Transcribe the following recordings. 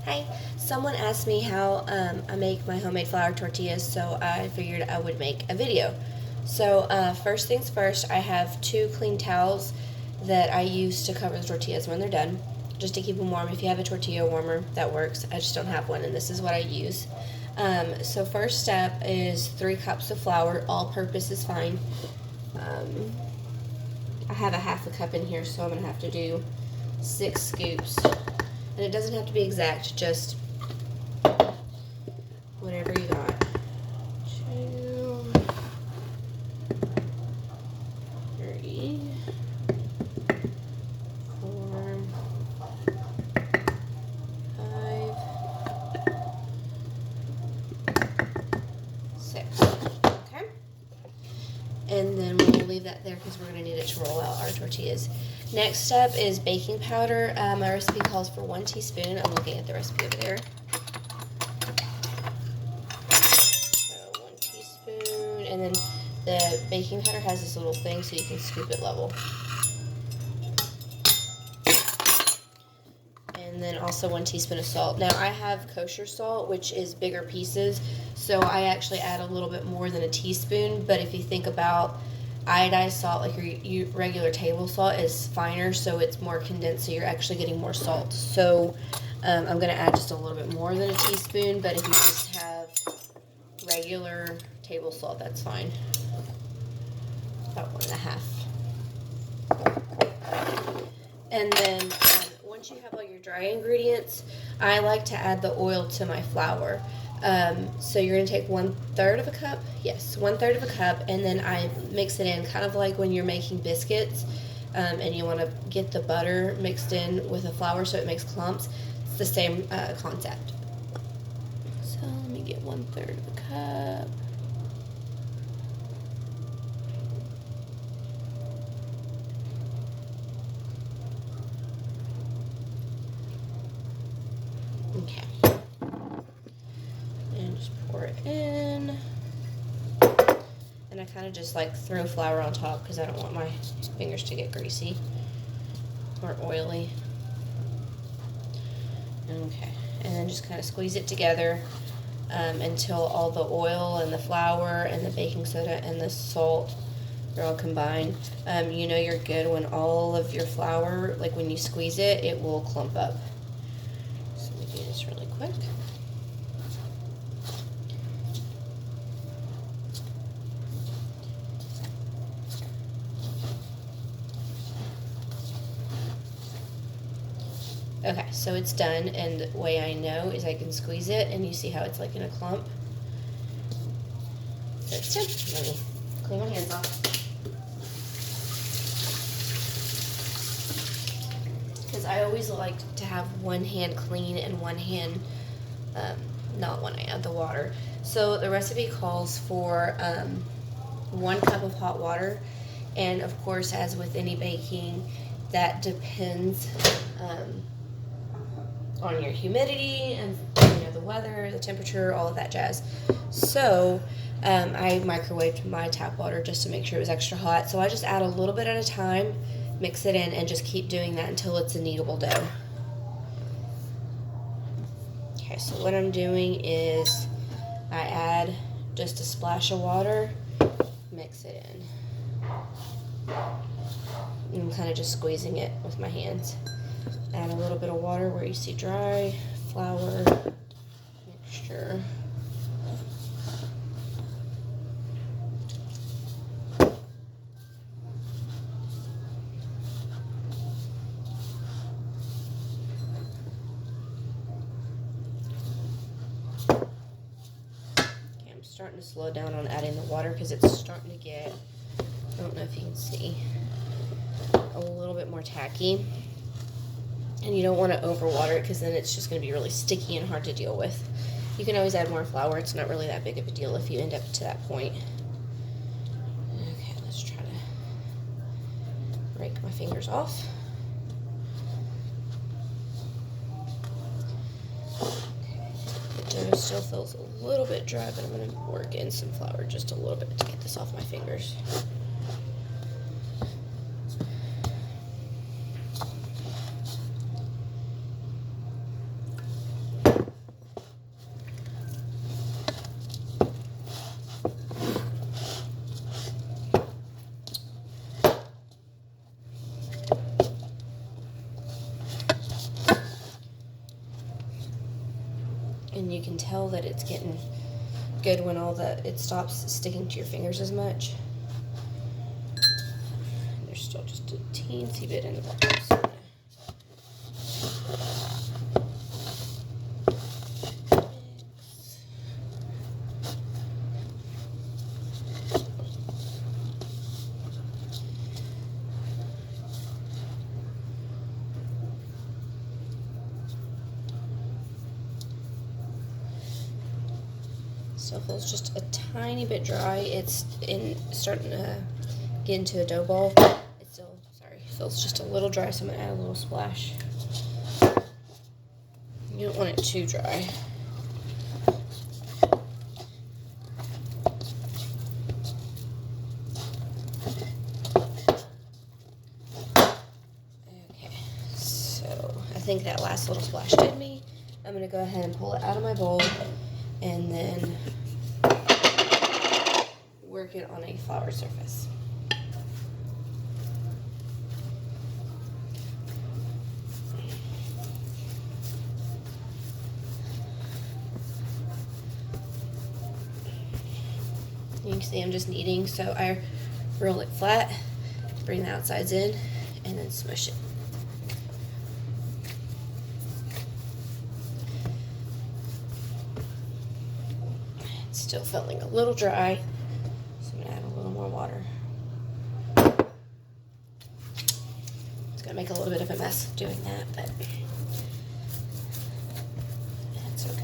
Hi. Someone asked me how I make my homemade flour tortillas, so I figured I would make a video. So first things first, I have 2 clean towels that I use to cover the tortillas when they're done, just to keep them warm. If you have a tortilla warmer, that works. I just don't have one, and this is what I use. So first step is 3 cups of flour. All-purpose is fine. I have a half a cup in here, so I'm going to have to do 6 scoops. And it doesn't have to be exact, just whatever you got. 2, 3, 4, 5, 6. Okay? And then we'll leave that there because we're going to need it to roll out our tortillas. Next step is baking powder. My recipe calls for 1 teaspoon. I'm looking at the recipe over there. So 1 teaspoon. And then the baking powder has this little thing so you can scoop it level. And then also 1 teaspoon of salt. Now I have kosher salt, which is bigger pieces, so I actually add a little bit more than a teaspoon. But if you think about iodized salt, like your regular table salt, is finer, so it's more condensed, so you're actually getting more salt. So I'm going to add just a little bit more than a teaspoon, but if you just have regular table salt, that's fine. About 1.5. And then once you have all your dry ingredients, I like to add the oil to my flour. So you're going to take 1/3 of a cup. Yes, 1/3 of a cup, and then I mix it in kind of like when you're making biscuits, and you want to get the butter mixed in with the flour so it makes clumps. It's the same concept. So let me get 1/3 of a cup. Okay. And just pour it in. And I kind of just like throw flour on top because I don't want my fingers to get greasy or oily. Okay. And then just kind of squeeze it together until all the oil and the flour and the baking soda and the salt are all combined. You know you're good when all of your flour, like when you squeeze it, it will clump up. So let me do this really quick. Okay, so it's done, and the way I know is I can squeeze it, and you see how it's like in a clump. So it's done. Let me clean my hands off. Because I always like to have one hand clean and one hand not when I add the water. So the recipe calls for 1 cup of hot water, and of course, as with any baking, that depends on your humidity and the weather, the temperature, all of that jazz. So I microwaved my tap water just to make sure it was extra hot. So I just add a little bit at a time, mix it in, and just keep doing that until it's a kneadable dough. Okay, so what I'm doing is I add just a splash of water, mix it in. And I'm kind of just squeezing it with my hands. Add a little bit of water where you see dry flour mixture. Okay, I'm starting to slow down on adding the water because it's starting to get, I don't know if you can see, a little bit more tacky. And you don't want to overwater it because then it's just going to be really sticky and hard to deal with. You can always add more flour. It's not really that big of a deal if you end up to that point. Okay, let's try to rake my fingers off. Okay, the dough still feels a little bit dry, but I'm going to work in some flour just a little bit to get this off my fingers. And you can tell that it's getting good when it stops sticking to your fingers as much. There's still just a teensy bit in the bottom. So still feels just a tiny bit dry. It's starting to get into a dough ball. It still, feels just a little dry, so I'm gonna add a little splash. You don't want it too dry. Okay, so I think that last little splash did me. I'm gonna go ahead and pull it out of my bowl and then work it on a flour surface. You can see I'm just kneading, so I roll it flat, bring the outsides in, and then smush it. It's still feeling a little dry, so I'm gonna add a little more water. It's gonna make a little bit of a mess doing that, but that's okay.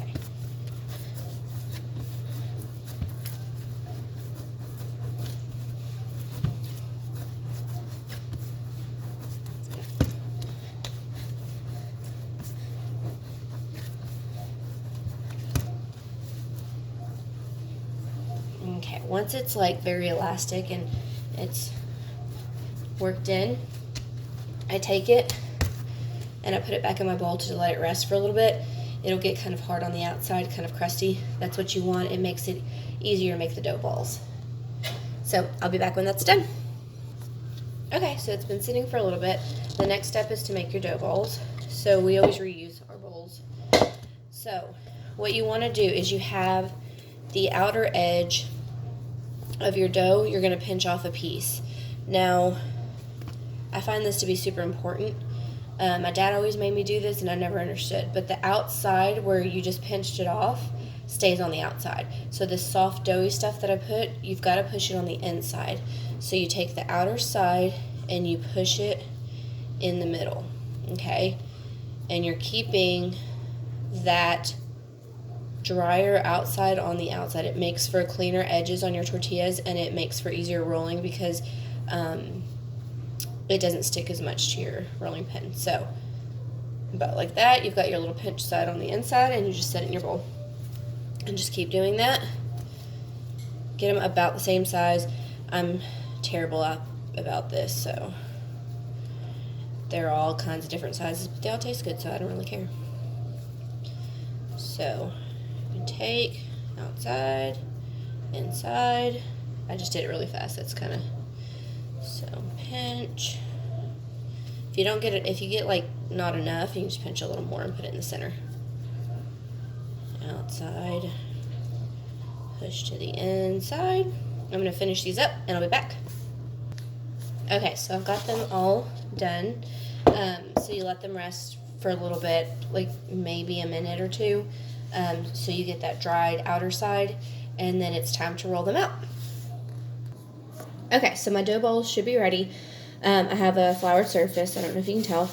Okay, once it's like very elastic and it's worked in, I take it and I put it back in my bowl to let it rest for a little bit. It'll get kind of hard on the outside, kind of crusty. That's what you want. It makes it easier to make the dough balls. So I'll be back when that's done. Okay, so it's been sitting for a little bit. The next step is to make your dough balls. So we always reuse our bowls. So what you want to do is you have the outer edge of your dough, you're going to pinch off a piece. Now, I find this to be super important. My dad always made me do this and I never understood, but the outside where you just pinched it off stays on the outside. So this soft doughy stuff that I put, you've got to push it on the inside. So you take the outer side and you push it in the middle, okay? And you're keeping that drier outside on the outside. It makes for cleaner edges on your tortillas and it makes for easier rolling because it doesn't stick as much to your rolling pin. So about like that, you've got your little pinch side on the inside and you just set it in your bowl and just keep doing that. Get them about the same size. I'm terrible about this, so they're all kinds of different sizes, but they all taste good, so I don't really care. So you take outside, inside. I just did it really fast. That's kind of, so pinch. If you don't get it, if you get like not enough, you can just pinch a little more and put it in the center. Outside, push to the inside. I'm going to finish these up and I'll be back. Okay, so I've got them all done. So you let them rest for a little bit, like maybe a minute or two, so you get that dried outer side, and then it's time to roll them out. Okay, so my dough balls should be ready. I have a floured surface, I don't know if you can tell,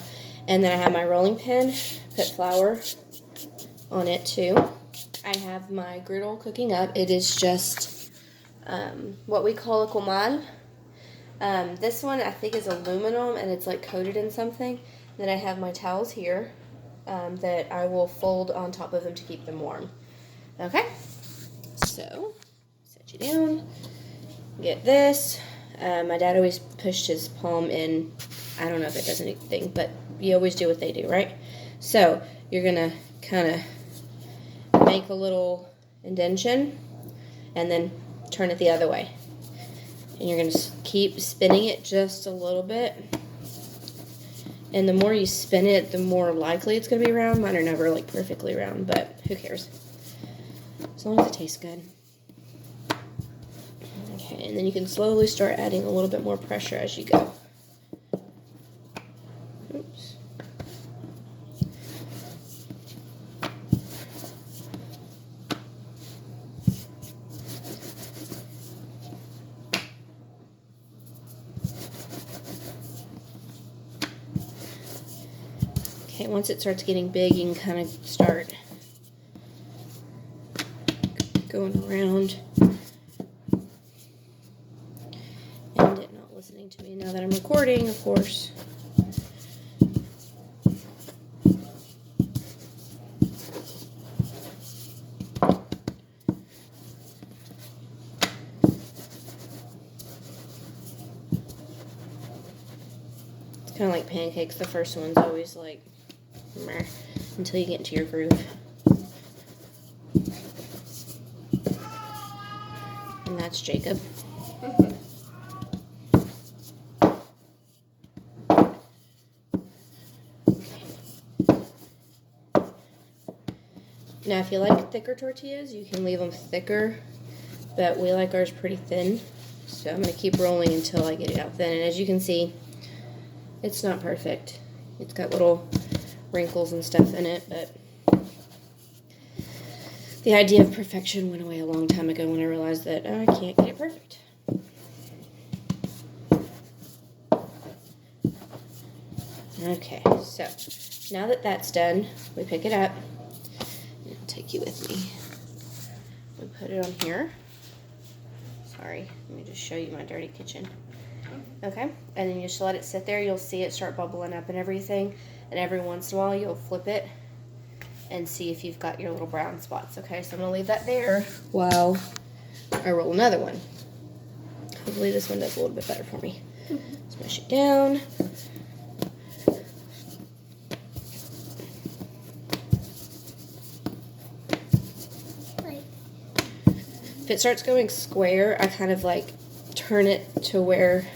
and then I have my rolling pin, put flour on it too. I have my griddle cooking up. It is just what we call a comal. This one I think is aluminum and it's like coated in something. Then I have my towels here that I will fold on top of them to keep them warm. Okay, so set you down, get this. My dad always pushed his palm in. I don't know if it does anything, but you always do what they do, right? So you're gonna kind of make a little indentation and then turn it the other way. And you're going to keep spinning it just a little bit. And the more you spin it, the more likely it's going to be round. Mine are never like perfectly round, but who cares? as long as it tastes good. Okay, and then you can slowly start adding a little bit more pressure as you go. Oops. Okay, once it starts getting big, you can kind of start going around. And it not listening to me now that I'm recording, of course. It's kind of like pancakes. The first one's always like meh, until you get into your groove. And that's Jacob. Now, if you like thicker tortillas, you can leave them thicker, but we like ours pretty thin. So I'm going to keep rolling until I get it out thin. And as you can see, it's not perfect. It's got little wrinkles and stuff in it, but the idea of perfection went away a long time ago when I realized that I can't get it perfect. Okay, so now that that's done, we pick it up. I'll take you with me. We put it on here. Sorry, let me just show you my dirty kitchen. Okay, and then you just let it sit there. You'll see it start bubbling up and everything. And every once in a while, you'll flip it and see if you've got your little brown spots. Okay, so I'm gonna leave that there while I roll another one. Hopefully this one does a little bit better for me. Smash it down. If it starts going square, I kind of like turn it to where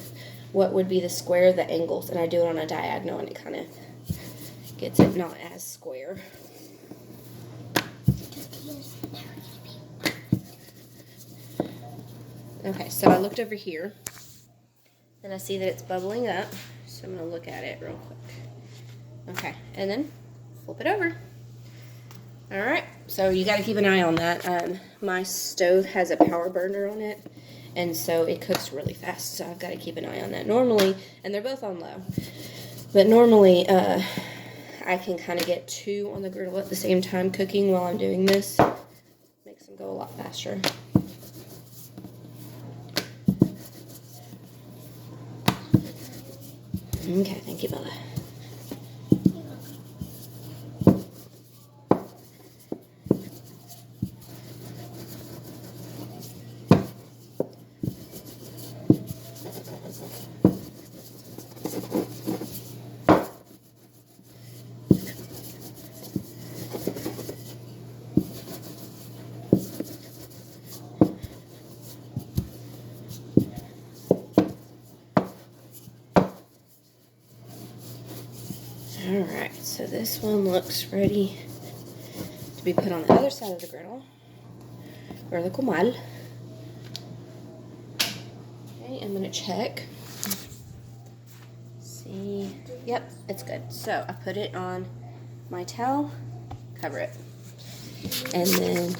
what would be the square, the angles, and I do it on a diagonal, and it kind of gets it not as square. Okay, so I looked over here, and I see that it's bubbling up, so I'm going to look at it real quick. Okay, and then flip it over. Alright, so you got to keep an eye on that. My stove has a power burner on it, and so it cooks really fast, so I've got to keep an eye on that. Normally, and they're both on low, but normally I can kind of get two on the griddle at the same time cooking while I'm doing this. Makes them go a lot faster. Okay, thank you, Bella. Alright, so this one looks ready to be put on the other side of the griddle, or the comal. Okay, I'm going to check. See, yep, it's good. So I put it on my towel, cover it, and then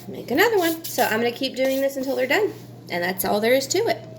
make another one. So I'm going to keep doing this until they're done, and that's all there is to it.